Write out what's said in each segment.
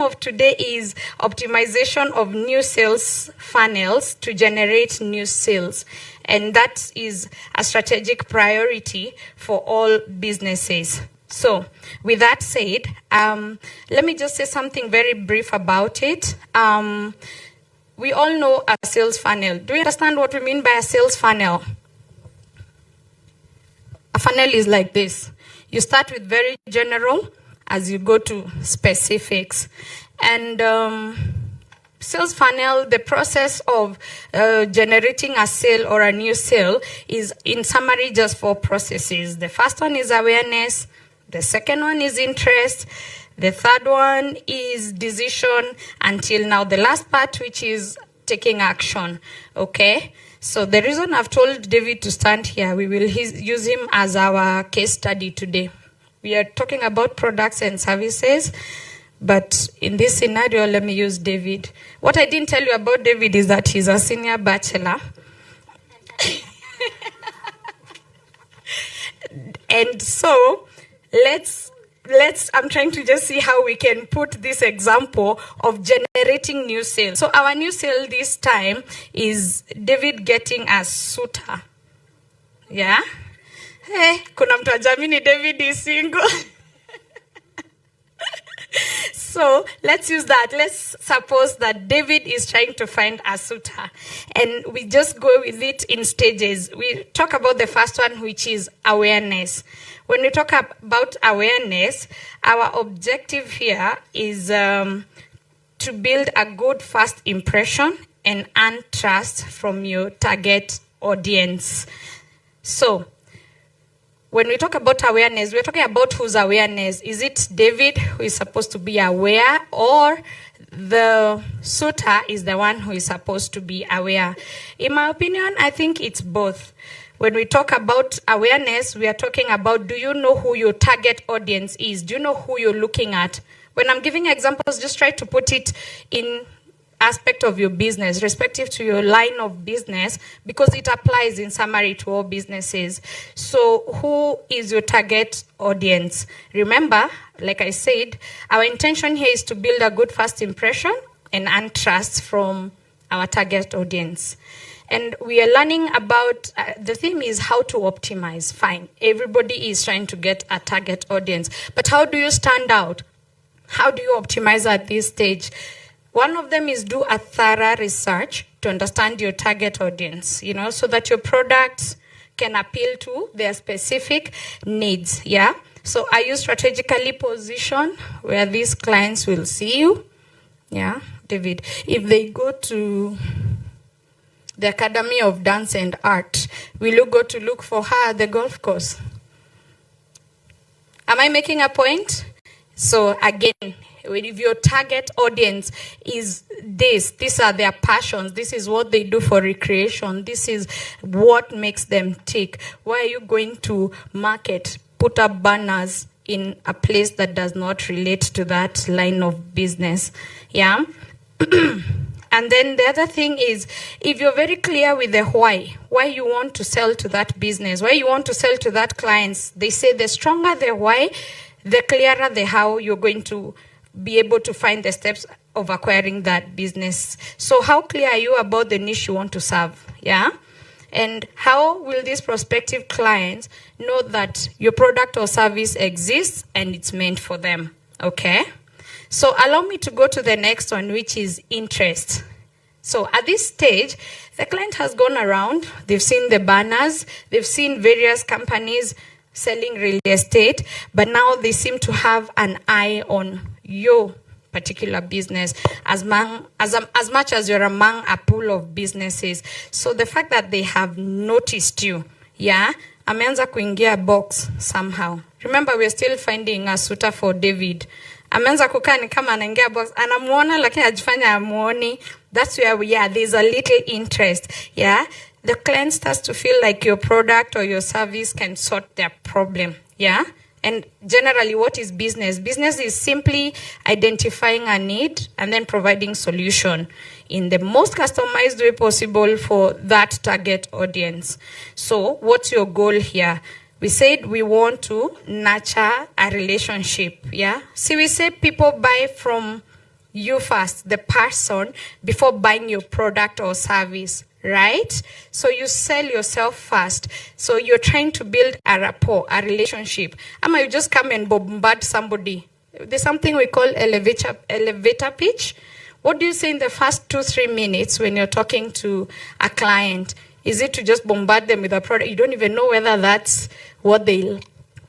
of today is optimization of new sales funnels to generate new sales. And that is a strategic priority for all businesses. So with that said, let me just say something very brief about it. We all know a sales funnel. Do you understand what we mean by a sales funnel? A funnel is like this. You start with very general as you go to specifics. And sales funnel, the process of generating a sale or a new sale is, in summary, just 4 processes. The first one is awareness. The second one is interest. The third one is decision, until now the last part, which is taking action. Okay? So the reason I've told David to stand here, we will use him as our case study today. We are talking about products and services, but in this scenario, let me use David. What I didn't tell you about David is that he's a senior bachelor. And so I'm trying to just see how we can put this example of generating new sales. So our new sale this time is David getting a suitor. Yeah? Hey, kuna mtu ajamini David is single. So let's use that. Let's suppose that David is trying to find a suitor. And we just go with it in stages. We talk about the first one, which is awareness. When we talk about awareness, our objective here is to build a good first impression and earn trust from your target audience. So when we talk about awareness, we're talking about whose awareness. Is it David, who is supposed to be aware, or the suitor is the one who is supposed to be aware? In my opinion, I think it's both. When we talk about awareness, we are talking about, do you know who your target audience is? Do you know who you're looking at? When I'm giving examples, just try to put it in aspect of your business, respective to your line of business, because it applies in summary to all businesses. So who is your target audience? Remember, like I said, our intention here is to build a good first impression and earn trust from our target audience. And we are learning about, the theme is how to optimize. Fine, everybody is trying to get a target audience. But how do you stand out? How do you optimize at this stage? One of them is do a thorough research to understand your target audience, so that your products can appeal to their specific needs, yeah? So are you strategically positioned where these clients will see you? Yeah, David. If they go to the Academy of Dance and Art, will you go to look for her at the golf course? Am I making a point? So again, if your target audience is these are their passions, this is what they do for recreation, this is what makes them tick, why are you going to market, put up banners in a place that does not relate to that line of business? Yeah. And then the other thing is, if you're very clear with the why you want to sell to that business, why you want to sell to that clients, they say the stronger the why, the clearer the how you're going to be able to find the steps of acquiring that business. So how clear are you about the niche you want to serve? Yeah? And how will these prospective clients know that your product or service exists and it's meant for them? Okay? So allow me to go to the next one, which is interest. So at this stage, the client has gone around, they've seen the banners, they've seen various companies selling real estate, but now they seem to have an eye on your particular business as much as you're among a pool of businesses. So the fact that they have noticed you, yeah, ameanza kuingia box somehow. Remember, we're still finding a suitor for David. Ameanza kukaa ni kama anaingia box, anamuona lakini ajifanya amuoni. That's where we are. There's a little interest, yeah. The client starts to feel like your product or your service can sort their problem, yeah. And generally, what is business? Business is simply identifying a need and then providing solution in the most customized way possible for that target audience. So what's your goal here? We said we want to nurture a relationship, yeah? See, we say people buy from you first, the person, before buying your product or service, right? So you sell yourself first. So you're trying to build a rapport, a relationship. Ama you just come and bombard somebody. There's something we call elevator pitch. What do you say in the first 2-3 minutes when you're talking to a client? Is it to just bombard them with a product? You don't even know whether that's what they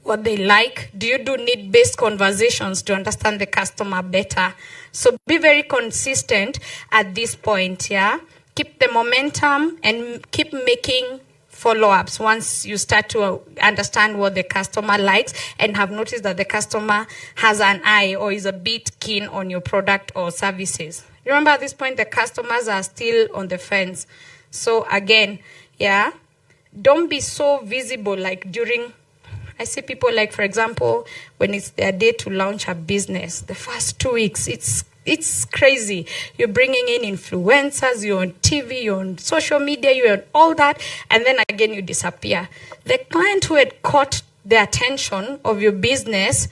like. Do you do need-based conversations to understand the customer better? So be very consistent at this point, yeah? Keep the momentum and keep making follow-ups once you start to understand what the customer likes and have noticed that the customer has an eye or is a bit keen on your product or services. Remember, at this point, the customers are still on the fence. So again, yeah, don't be so visible like during... I see people like, for example, when it's their day to launch a business, the first 2 weeks, it's crazy. You're bringing in influencers, you're on TV, you're on social media, you're on all that, and then again you disappear. The client who had caught the attention of your business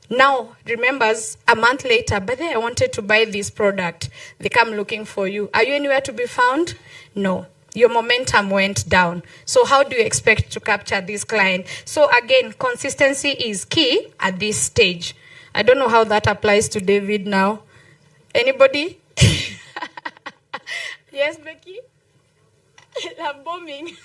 now remembers a month later, but then I wanted to buy this product. They come looking for you. Are you anywhere to be found? No. Your momentum went down. So how do you expect to capture this client? So again, consistency is key at this stage. I don't know how that applies to David now. Anybody? Yes, Becky? I'm bombing.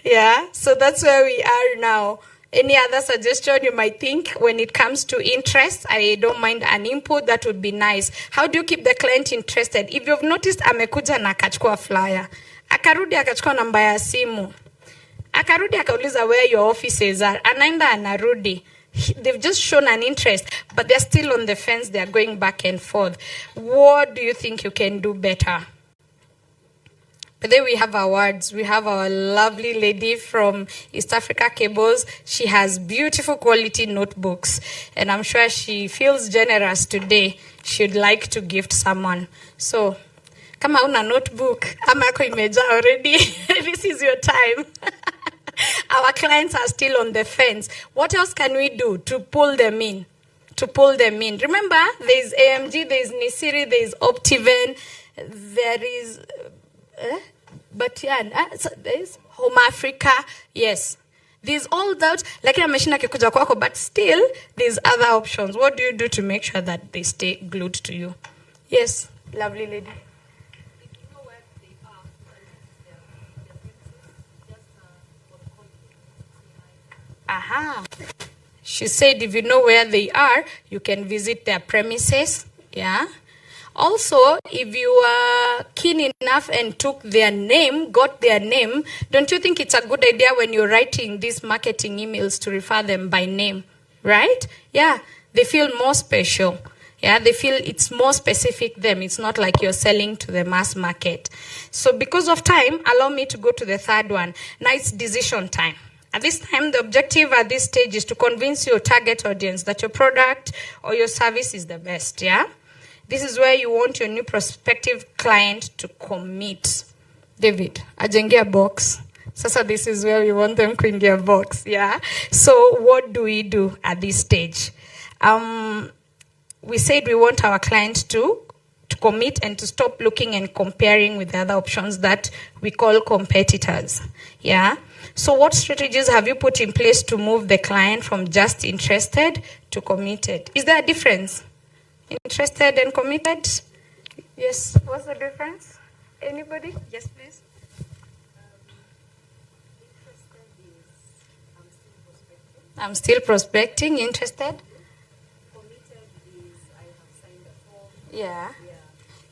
Yeah, so that's where we are now. Any other suggestion you might think when it comes to interest? I don't mind an input, that would be nice. How do you keep the client interested? If you've noticed, amekuja na akachukua flyer. Akarudi akachukua namba ya simu. Akarudi akauliza where your offices are. Anaenda anarudi. They've just shown an interest, but they're still on the fence. They're going back and forth. What do you think you can do better? But then we have awards. We have our lovely lady from East Africa Cables. She has beautiful quality notebooks. And I'm sure she feels generous today. She'd like to gift someone. So, kama una notebook, ama yako imeja already, this is your time. Our clients are still on the fence. What else can we do to pull them in? Remember, there's AMG, there's Nisiri, there's Optiven, there is... but yeah, so there's Home Africa, yes. There's all that, like machine akikuja kwako, but still, there's other options. What do you do to make sure that they stay glued to you? Yes, lovely lady. Aha. She said if you know where they are, you can visit their premises, yeah. Also, if you are keen enough and got their name, don't you think it's a good idea when you're writing these marketing emails to refer them by name, right? Yeah, they feel more special. Yeah, they feel it's more specific them. It's not like you're selling to the mass market. So because of time, allow me to go to the third one. Now it's decision time. At this time, the objective at this stage is to convince your target audience that your product or your service is the best, yeah? This is where you want your new prospective client to commit. David, ajengia box. Sasa this is where we want them kuingia box, yeah? So what do we do at this stage? We said we want our client to commit and to stop looking and comparing with the other options that we call competitors, yeah? So what strategies have you put in place to move the client from just interested to committed? Is there a difference? Interested and committed? Yes. What's the difference? Anybody? Yes, please. Interested is I'm still prospecting. Interested? Committed is I have signed a form. Yeah.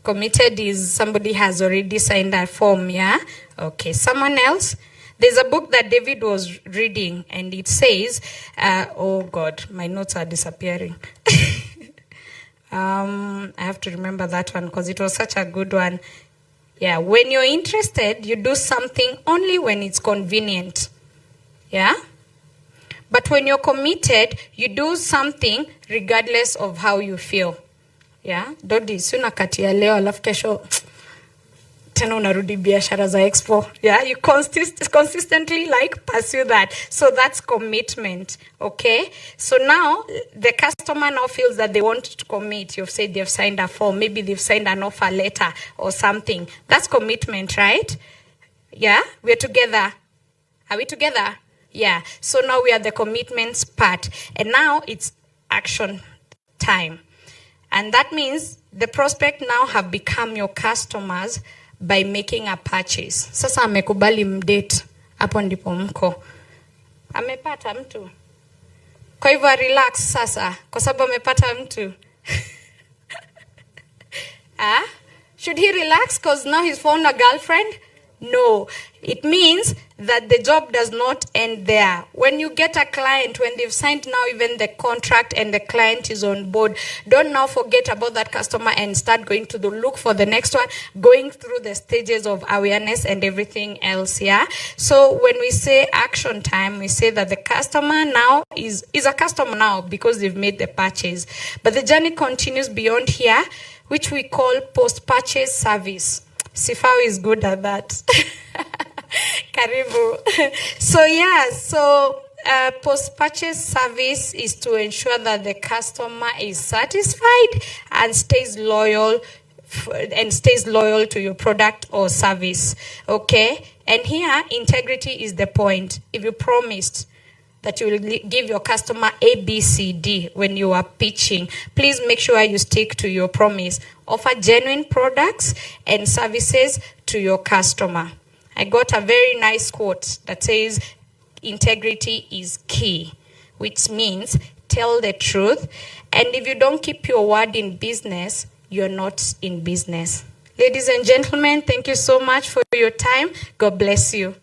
Committed is somebody has already signed a form, yeah? Okay. Someone else? There's a book that David was reading, and it says, oh God, my notes are disappearing. I have to remember that one because it was such a good one. Yeah, when you're interested, you do something only when it's convenient. Yeah? But when you're committed, you do something regardless of how you feel. Yeah? Dodi, suna kati ya leo alafu kesho tena unarudi biashara za expo. Yeah, you consistently like pursue that. So that's commitment. Okay. So now the customer now feels that they want to commit. You've said they've signed a form. Maybe they've signed an offer letter or something. That's commitment, right? Yeah, we're together. Are we together? Yeah. So now we are the commitments part. And now it's action time. And that means the prospect now have become your customers by making a purchase. Sasa amekubali mdate, hapo ndipo mko. Amepata mtu. Kwa hivyo relax sasa, kwa sababu amepata mtu. Should he relax because now he's found a girlfriend? No, it means that the job does not end there. When you get a client, when they've signed now even the contract and the client is on board, don't now forget about that customer and start going to the look for the next one, going through the stages of awareness and everything else, yeah? So when we say action time, we say that the customer now is a customer now because they've made the purchase. But the journey continues beyond here, which we call post-purchase service. Sifao is good at that. Karibu. So post-purchase service is to ensure that the customer is satisfied and stays loyal to your product or service. Okay? And here, integrity is the point. If you promised that you will give your customer A, B, C, D when you are pitching, please make sure you stick to your promise. Offer genuine products and services to your customer. I got a very nice quote that says, integrity is key, which means tell the truth. And if you don't keep your word in business, you're not in business. Ladies and gentlemen, thank you so much for your time. God bless you.